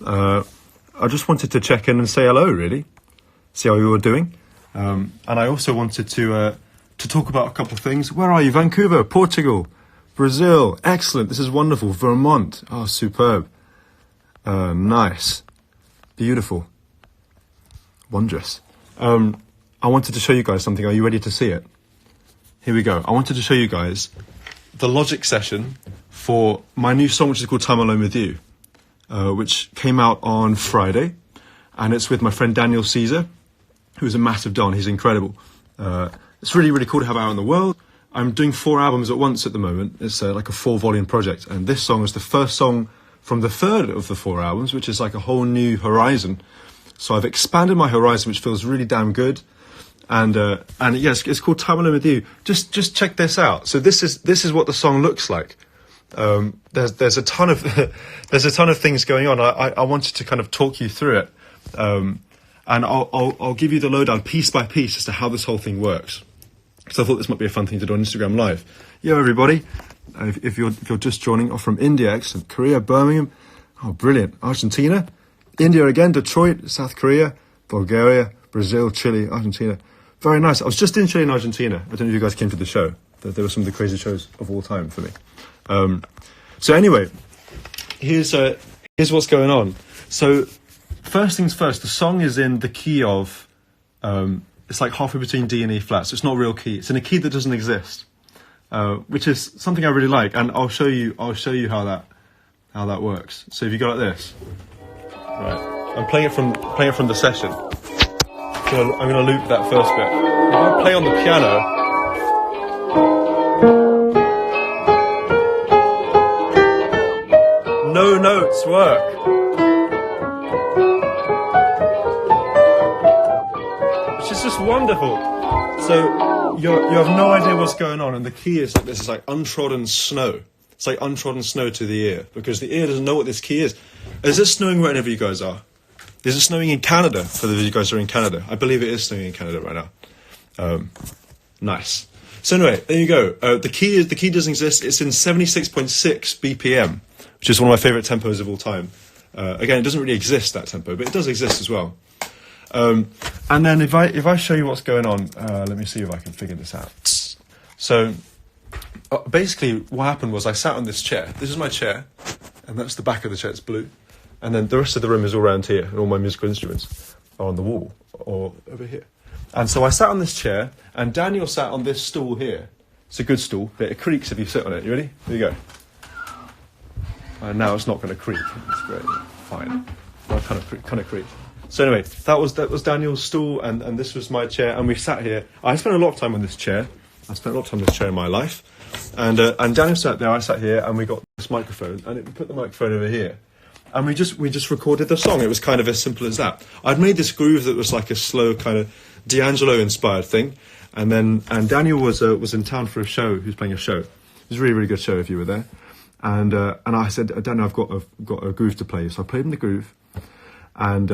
I just wanted to check in and say hello, really. See how you were doing. And I also wanted to talk about a couple of things. Where are you? Vancouver, Portugal, Brazil. Excellent. This is wonderful. Vermont. Oh, superb. Nice. Beautiful. Wondrous. I wanted to show you guys something. Are you ready to see it? Here we go. I wanted to show you guys the Logic session for my new song, which is called Time Alone With You, which came out on Friday. And it's with my friend Daniel Caesar, who's a massive don. He's incredible. It's really, really cool to have out in the world. I'm doing 4 albums at once at the moment. It's like a 4-volume project. And this song is the first song from the 3rd of the 4 albums, which is like a whole new horizon. So I've expanded my horizon, which feels really damn good. And yes, it's called Time Alone With You. Just check this out. So this is what the song looks like. There's a ton of there's a ton of things going on. I wanted to kind of talk you through it, and I'll give you the lowdown piece by piece as to how this whole thing works. Because I thought this might be a fun thing to do on Instagram Live. Yo, everybody! If you're just joining, or from India, excellent. Korea, Birmingham, oh brilliant. Argentina, India again, Detroit, South Korea, Bulgaria, Brazil, Chile, Argentina. Very nice. I was just in Chile and Argentina. I don't know if you guys came to the show. They were some of the crazy shows of all time for me. So anyway, here's what's going on. So first things first, the song is in the key of, it's like halfway between D and E flat. So it's not a real key. It's in a key that doesn't exist, which is something I really like. And I'll show you how that works. So if you go like this, right? I'm playing it from the session. I'm gonna loop that first bit. If I play on the piano, no notes work. Which is just wonderful. So you have no idea what's going on, and the key is that this is like untrodden snow. It's like untrodden snow to the ear, because the ear doesn't know what this key is. Is it snowing wherever you guys are? Is it snowing in Canada, for those of you guys who are in Canada? I believe it is snowing in Canada right now. Nice. So anyway, there you go. The key doesn't exist. It's in 76.6 BPM, which is one of my favourite tempos of all time. Again, it doesn't really exist, that tempo, but it does exist as well. And then if I show you what's going on, let me see if I can figure this out. So basically what happened was I sat on this chair. This is my chair, and that's the back of the chair. It's blue. And then the rest of the room is all around here, and all my musical instruments are on the wall, or over here. And so I sat on this chair, and Daniel sat on this stool here. It's a good stool, but it creaks if you sit on it. You ready? Here you go. And now it's not going to creak. It's great. Fine. Well, kind of creak. So anyway, that was Daniel's stool, and this was my chair, and we sat here. I spent a lot of time on this chair. I spent a lot of time on this chair in my life. And Daniel sat there, I sat here, and we got this microphone, and we put the microphone over here. And we just recorded the song. It was kind of as simple as that. I'd made this groove that was like a slow kind of D'Angelo inspired thing, and Daniel was in town for a show. He was playing a show. It was a really, really good show if you were there. And I said, Daniel, I've got a groove to play. So I played him the groove, and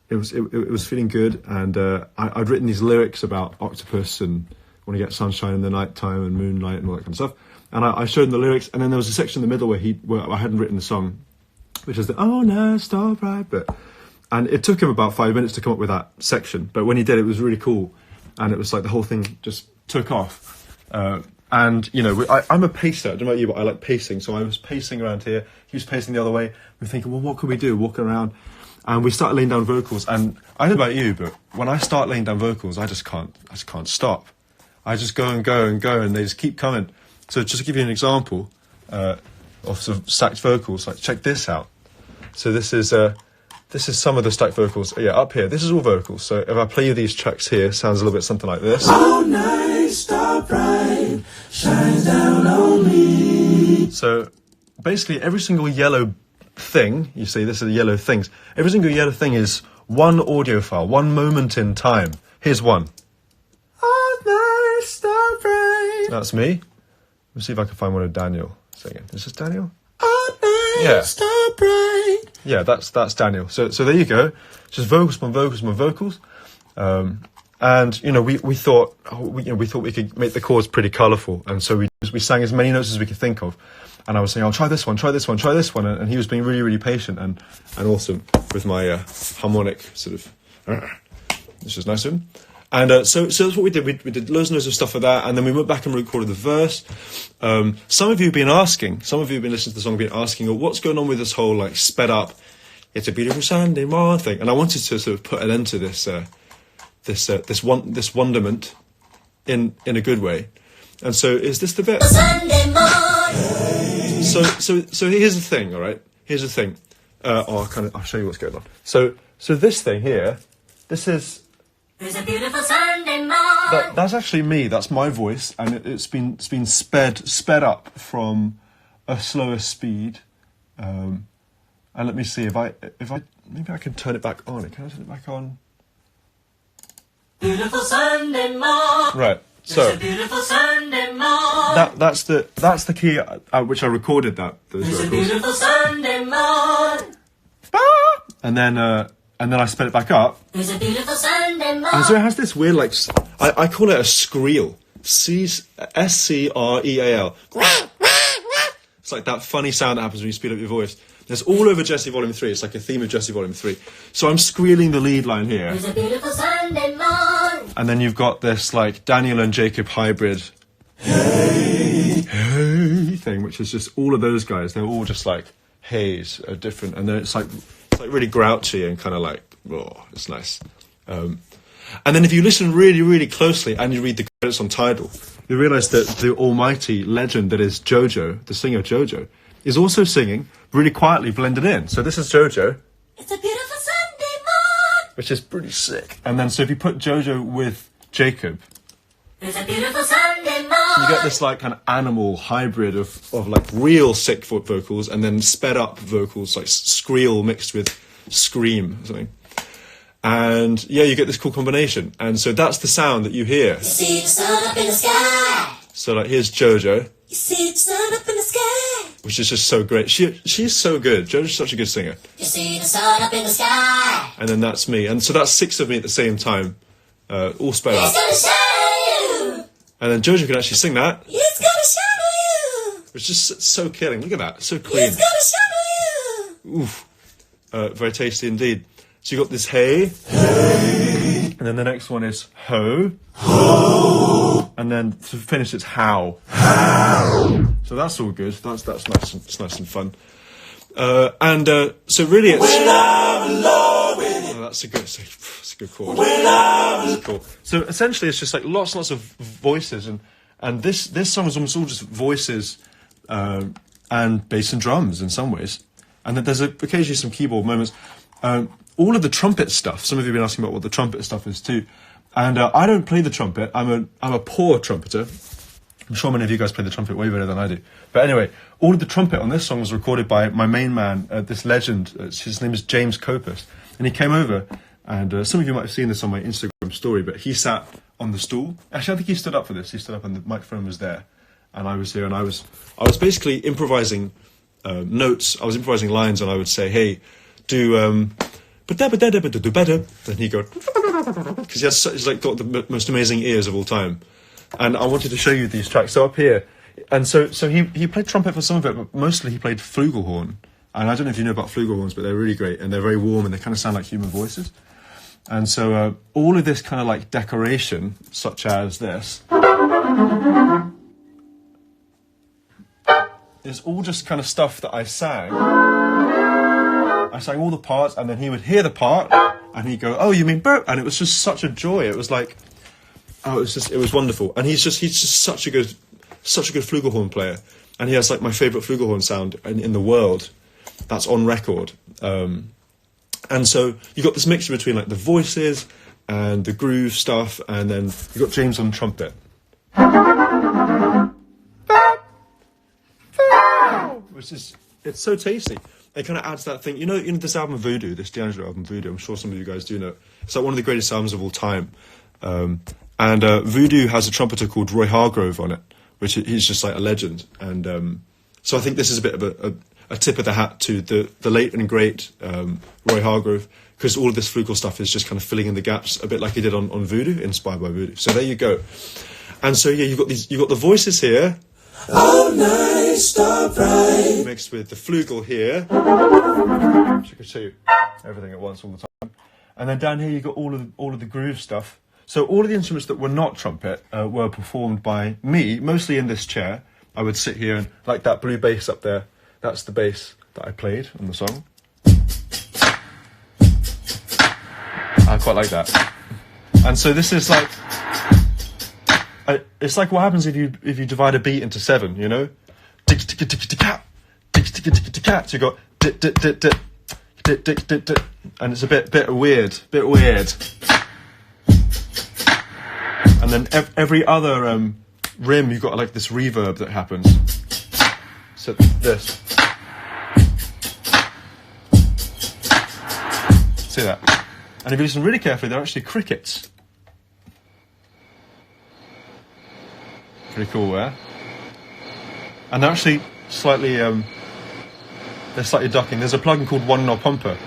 it was feeling good. And I'd written these lyrics about octopus and want to get sunshine in the night time and moonlight and all that kind of stuff. And I showed him the lyrics, and then there was a section in the middle where I hadn't written the song, which is the "oh no, stop right," bit. And it took him about 5 minutes to come up with that section, but when he did, it was really cool, and it was like the whole thing just took off. And you know, I'm a pacer. I don't know about you, but I like pacing. So I was pacing around here. He was pacing the other way. We're thinking, well, what could we do? Walking around, and we started laying down vocals. And I don't know about you, but when I start laying down vocals, I just can't stop. I just go and go and go, and they just keep coming. So just to give you an example of sort of stacked vocals, like check this out. So this is some of the stacked vocals. Yeah, up here. This is all vocals. So if I play you these tracks here, it sounds a little bit something like this. All night, star bright, shines down on me. So basically, every single yellow thing, you see, this is the yellow things. Every single yellow thing is one audio file, one moment in time. Here's one. All night, star bright. That's me. Let me see if I can find one of Daniel singing. Is this Daniel? All night, yeah. Star bright. Yeah, that's Daniel. So there you go. Just vocals on vocals on vocals. And you know, we thought we could make the chords pretty colourful, and so we sang as many notes as we could think of. and I was saying, "Oh, try this one, try this one, try this one," and he was being really, really patient and awesome with my harmonic sort of, which is nice of him. And so that's what we did. We did loads and loads of stuff like that, and then we went back and recorded the verse. Some of you have been asking, some of you have been listening to the song, been asking, "Oh, what's going on with this whole like sped up? It's a beautiful Sunday morning thing." And I wanted to sort of put an end to this this wonderment in a good way. And so is this the bit? Sunday morning. So here's the thing, all right? Here's the thing. I'll show you what's going on. So this thing here, this is. It's a beautiful Sunday morning. That's actually me. That's my voice, and it's been sped up from a slower speed. And let me see if I maybe I can turn it back on. Can I turn it back on? Beautiful Sunday morning. Right. So it's a beautiful Sunday morning. That's the key at which I recorded that. It's a beautiful Sunday morning. And then I sped it back up. It's a beautiful Sunday morning. And so it has this weird, like, I call it a screal. S-C-R-E-A-L. It's like that funny sound that happens when you speed up your voice. It's all over Djesse Volume 3. It's like a theme of Djesse Volume 3. So I'm squealing the lead line here. It's a beautiful Sunday morning. And then you've got this, like, Daniel and Jacob hybrid. Hey thing, which is just all of those guys. They're all just like haze, different. And then it's like really grouchy and kind of like, oh, it's nice. And then if you listen really, really closely and you read the credits on Tidal, you realise that the almighty legend that is Jojo, the singer Jojo, is also singing really quietly blended in. So this is Jojo. It's a beautiful Sunday morning. Which is pretty sick. And then so if you put Jojo with Jacob, it's a beautiful Sunday morning. You get this like kind of animal hybrid of like real sick vocals and then sped up vocals, like squeal mixed with scream or something. And yeah, you get this cool combination. And so that's the sound that you hear. You see the sun up in the sky. So like here's Jojo. You see the sun up in the sky. Which is just so great. She's so good. Jojo's such a good singer. You see the sun up in the sky. And then that's me. And so that's 6 of me at the same time. All sped up. It's gonna shadow you. And then Jojo can actually sing that. It's gonna shadow you. It's just so killing. Look at that. So clean. It's gonna shadow you. Oof. Very tasty indeed. So you got this hey, and then the next one is ho, and then to finish it's how. So that's all good. That's nice. It's nice and fun. So really it's. That's a good chord. That's cool. So essentially it's just like lots of voices, and this song is almost all just voices and bass and drums in some ways, and then there's occasionally some keyboard moments. All of the trumpet stuff. Some of you have been asking about what the trumpet stuff is too, and I don't play the trumpet. I'm a poor trumpeter. I'm sure many of you guys play the trumpet way better than I do. But anyway, all of the trumpet on this song was recorded by my main man, this legend. His name is James Copus, and he came over. And some of you might have seen this on my Instagram story, but he sat on the stool. Actually, I think he stood up for this. He stood up, and the microphone was there, and I was here, and I was basically improvising notes. I was improvising lines, and I would say, "Hey, do." Then he go, because he's like got the most amazing ears of all time, and I wanted to show you these tracks. So up here, and so he played trumpet for some of it, but mostly he played flugelhorn. And I don't know if you know about flugelhorns, but they're really great, and they're very warm, and they kind of sound like human voices. And so all of this kind of like decoration, such as this, is all just kind of stuff that I sang. I sang all the parts, and then he would hear the part, and he'd go, "Oh, you mean burp?" And it was just such a joy. It was like, it was wonderful. And he's just such a good flugelhorn player, and he has like my favourite flugelhorn sound in the world, that's on record. And so you got this mixture between like the voices and the groove stuff, and then you got James on trumpet, which is it's so tasty. It kind of adds that thing, you know this album Voodoo, this D'Angelo album Voodoo, I'm sure some of you guys do know. It's like one of the greatest albums of all time. And Voodoo has a trumpeter called Roy Hargrove on it, which he's just like a legend. And so I think this is a bit of a tip of the hat to the late and great Roy Hargrove, because all of this flugel stuff is just kind of filling in the gaps, a bit like he did on Voodoo, inspired by Voodoo. So there you go. And so yeah, you've got the voices here. all night, star bright. Mixed with the flugel here, which I could show you everything at once all the time. And then down here you got all of the groove stuff. So all of the instruments that were not trumpet were performed by me, mostly in this chair. I would sit here and, like that blue bass up there, that's the bass that I played on the song. I quite like that. And so this is like, it's like what happens if you divide a beat into 7, you know? So you got dit dit dit dit dit dit dit dit, and it's a bit weird. And then every other rim, you've got like this reverb that happens. So this. See that? And if you listen really carefully, they're actually crickets. Pretty cool, yeah? And they're actually slightly, they're slightly ducking. There's a plugin called One Knob Pumper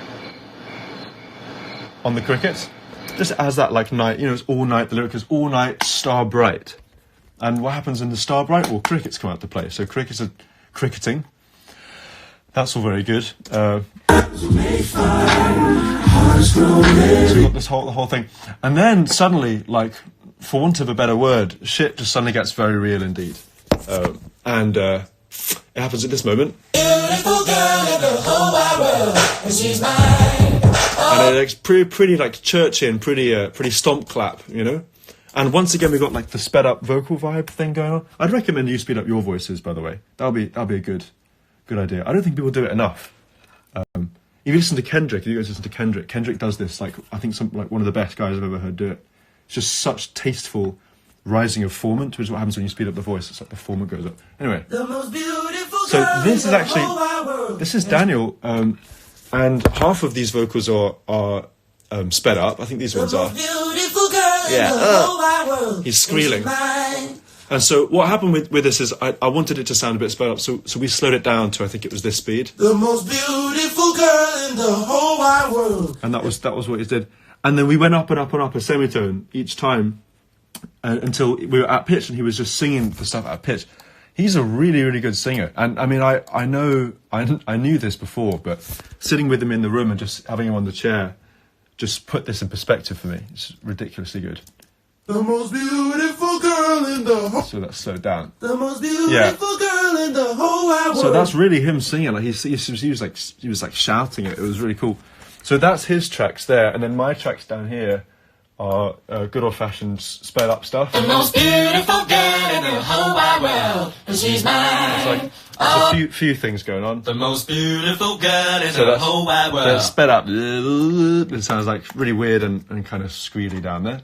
on the crickets. Just as that like night, you know, it's all night, the lyric is all night, star bright. And what happens in the star bright? Well, crickets come out to play. So crickets are cricketing. That's all very good. So we've got this the whole thing. And then suddenly, like, for want of a better word, shit just suddenly gets very real indeed. And it happens at this moment. Beautiful girl in the whole wide world, and she's mine. And it's pretty like churchy, pretty stomp clap, you know. And once again, we got like the sped up vocal vibe thing going on. I'd recommend you speed up your voices, by the way. That'll be a good idea. I don't think people do it enough. If you listen to Kendrick, if you guys listen to Kendrick does this. Like I think one of the best guys I've ever heard do it. It's just such tasteful rising of formant, which is what happens when you speed up the voice. It's like the formant goes up. Anyway, so this is Daniel. And half of these vocals are sped up. I think these ones are. Yeah, he's squealing. And so what happened with this is I wanted it to sound a bit sped up, so we slowed it down to I think it was this speed. The most beautiful girl in the whole wide world. And that was what it did. And then we went up and up and up a semitone each time until we were at pitch, and he was just singing the stuff at pitch. He's a really, really good singer. And I mean, I knew this before, but sitting with him in the room and just having him on the chair just put this in perspective for me. It's ridiculously good. The most beautiful girl in the whole... So that's slowed down. The most beautiful girl in the whole wide world. So that's really him singing. Like he was like shouting it. It was really cool. So that's his tracks there, and then my tracks down here are good old-fashioned sped up stuff. The most beautiful girl in the whole wide world, and she's mine. There's a few things going on. The most beautiful girl in the whole wide world. That's sped up. It sounds like really weird and kind of squealy down there.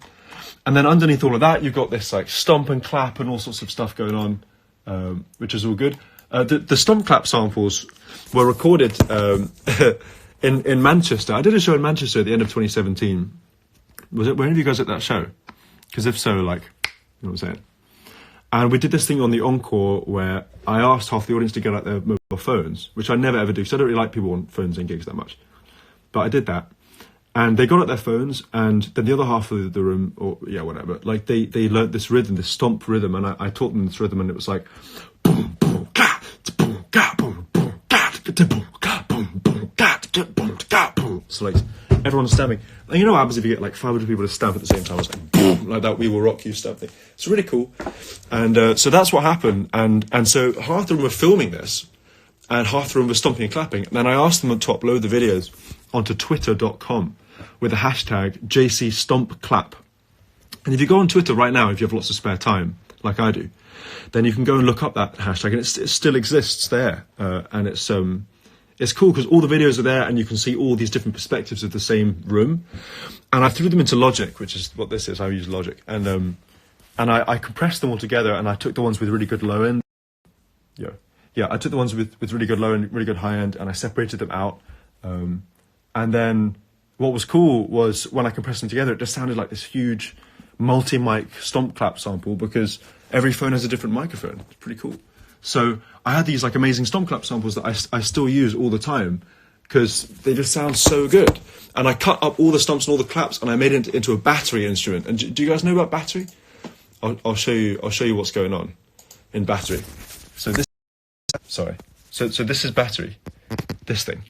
And then underneath all of that, you've got this like stomp and clap and all sorts of stuff going on, which is all good. The stomp clap samples were recorded in Manchester. I did a show in Manchester at the end of 2017. Were any of you guys at that show? Because if so, like, you know what I'm saying? And we did this thing on the encore where I asked half the audience to get out their mobile phones, which I never ever do, because I don't really like people on phones in gigs that much. But I did that. And they got out their phones, and then the other half of the room, or yeah, whatever, like they learnt this rhythm, this stomp rhythm, and I taught them this rhythm, and it was like boom, boom, ga, boom, ga, boom, boom, ga, boom, ga, boom, boom, ga, boom, ga, boom. So like everyone's stamping. And you know what happens if you get like 500 people to stamp at the same time? It's like boom, like that "We Will Rock You" stamp thing. It's really cool. And so that's what happened. And so half the room were filming this, and half the room was stomping and clapping. And then I asked them to upload the videos onto twitter.com with the hashtag Djesse Stomp Clap. And if you go on Twitter right now, if you have lots of spare time, like I do, then you can go and look up that hashtag, and it still exists there. And it's cool because all the videos are there, and you can see all these different perspectives of the same room. And I threw them into Logic, which is what this is. I use Logic, and I compressed them all together, and I took the ones with really good low end. Yeah, I took the ones with really good low end, really good high end, and I separated them out. And then what was cool was when I compressed them together, it just sounded like this huge multi-mic stomp clap sample, because every phone has a different microphone. It's pretty cool. So I had these like amazing stomp clap samples that I still use all the time because they just sound so good. And I cut up all the stomps and all the claps, and I made it into a battery instrument. And do you guys know about battery? I'll show you what's going on in battery. So this, sorry. So this is battery, this thing.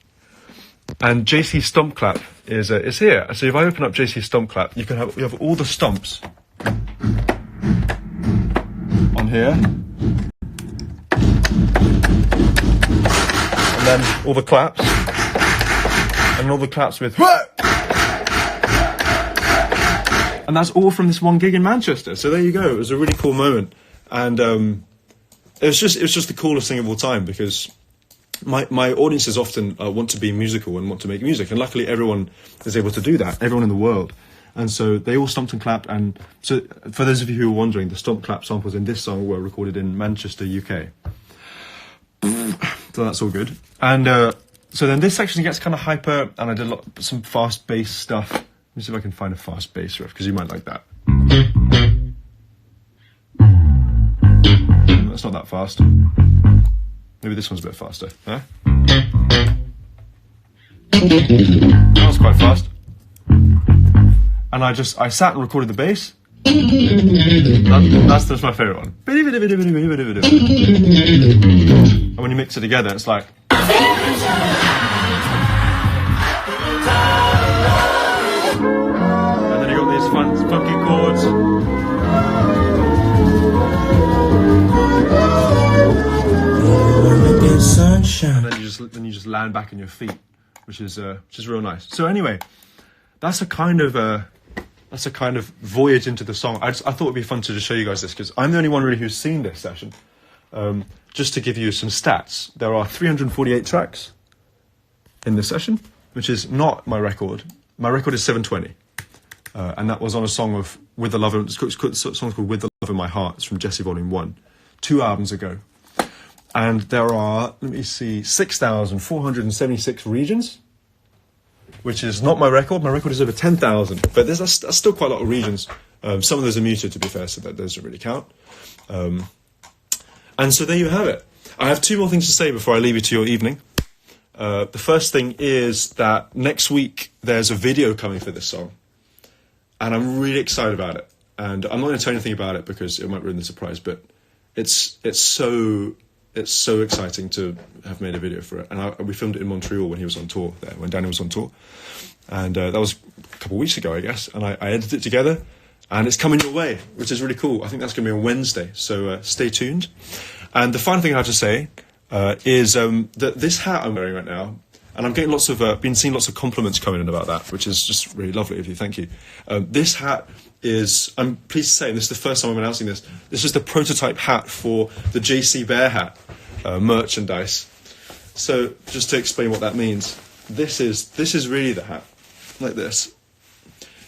And Djesse's stomp clap is here. So if I open up Djesse's stomp clap, you have all the stomps on here, and then all the claps, and all the claps with, and that's all from this one gig in Manchester. So there you go. It was a really cool moment, and it was just the coolest thing of all time, because my audiences often want to be musical and want to make music, and luckily everyone is able to do that, everyone in the world. And so they all stomped and clapped. And so for those of you who are wondering, the stomp clap samples in this song were recorded in Manchester, UK. So that's all good. And so then this section gets kind of hyper, and I did some fast bass stuff. Let me see if I can find a fast bass riff, because you might like that. That's not that fast. Maybe this one's a bit faster. Huh? That was quite fast. And I sat and recorded the bass. That's my favourite one. And when you mix it together, it's like. And then you got these funky chords. Sunshine. And then you just land back on your feet, which is real nice. So anyway, that's a kind of voyage into the song. I thought it'd be fun to just show you guys this, because I'm the only one really who's seen this session. Just to give you some stats, there are 348 tracks in this session, which is not my record. My record is 720, and that was on a song of With the Love. It's a song called With the Love in My Heart. It's from Djesse Volume 1, 2 albums ago. And there are, let me see, 6,476 regions, which is not my record. My record is over 10,000, but that's still quite a lot of regions. Some of those are muted, to be fair, so that doesn't really count. And so there you have it. I have 2 more things to say before I leave you to your evening. The first thing is that next week there's a video coming for this song, and I'm really excited about it. And I'm not going to tell you anything about it because it might ruin the surprise, but it's so exciting to have made a video for it. And we filmed it in Montreal when he was on tour there, when Danny was on tour. And that was a couple of weeks ago, I guess. And I edited it together, and it's coming your way, which is really cool. I think that's going to be on Wednesday, so stay tuned. And the final thing I have to say is that this hat I'm wearing right now, and I'm getting been seeing lots of compliments coming in about that, which is just really lovely of you, thank you. This hat is, I'm pleased to say, and this is the first time I'm announcing this is the prototype hat for the JC Bear hat merchandise. So just to explain what that means, this is really the hat, like this.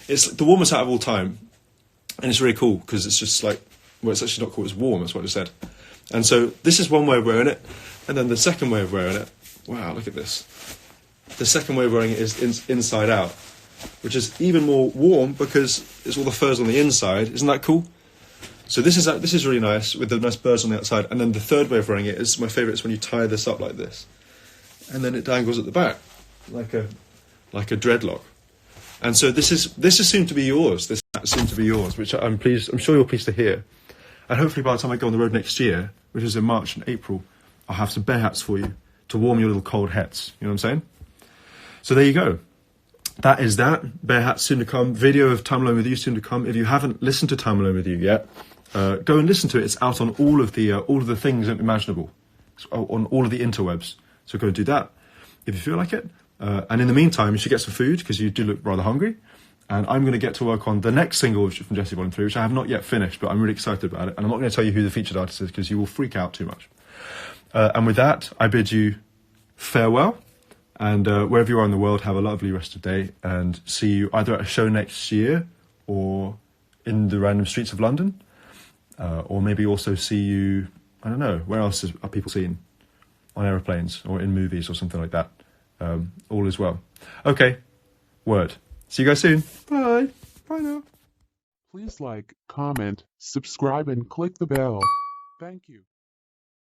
It's the warmest hat of all time, and it's really cool because it's just like, well, it's actually not cool, it's warm, that's what I said. And so this is one way of wearing it, and then the second way of wearing it, wow, look at this. The second way of wearing it is inside out, which is even more warm because it's all the furs on the inside. Isn't that cool? So this is really nice with the nice birds on the outside. And then the third way of wearing it is my favourite. It's when you tie this up like this, and then it dangles at the back like a dreadlock. And so this is soon to be yours. This is soon to be yours, which I'm sure you're pleased to hear. And hopefully by the time I go on the road next year, which is in March and April, I'll have some bear hats for you to warm your little cold heads. You know what I'm saying? So there you go. That is that. Bear hats soon to come. Video of Time Alone With You soon to come. If you haven't listened to Time Alone With You yet, go and listen to it. It's out on all of the things imaginable, on all of the interwebs. So go and do that if you feel like it. And in the meantime, you should get some food because you do look rather hungry. And I'm going to get to work on the next single from Djesse Volume 3, which I have not yet finished, but I'm really excited about it. And I'm not going to tell you who the featured artist is because you will freak out too much. And with that, I bid you farewell. And wherever you are in the world, have a lovely rest of the day, and see you either at a show next year or in the random streets of London, or maybe also see you, I don't know, where else are people seen? On aeroplanes or in movies or something like that. All is well. Okay, word. See you guys soon. Bye. Bye now. Please like, comment, subscribe, and click the bell. Thank you.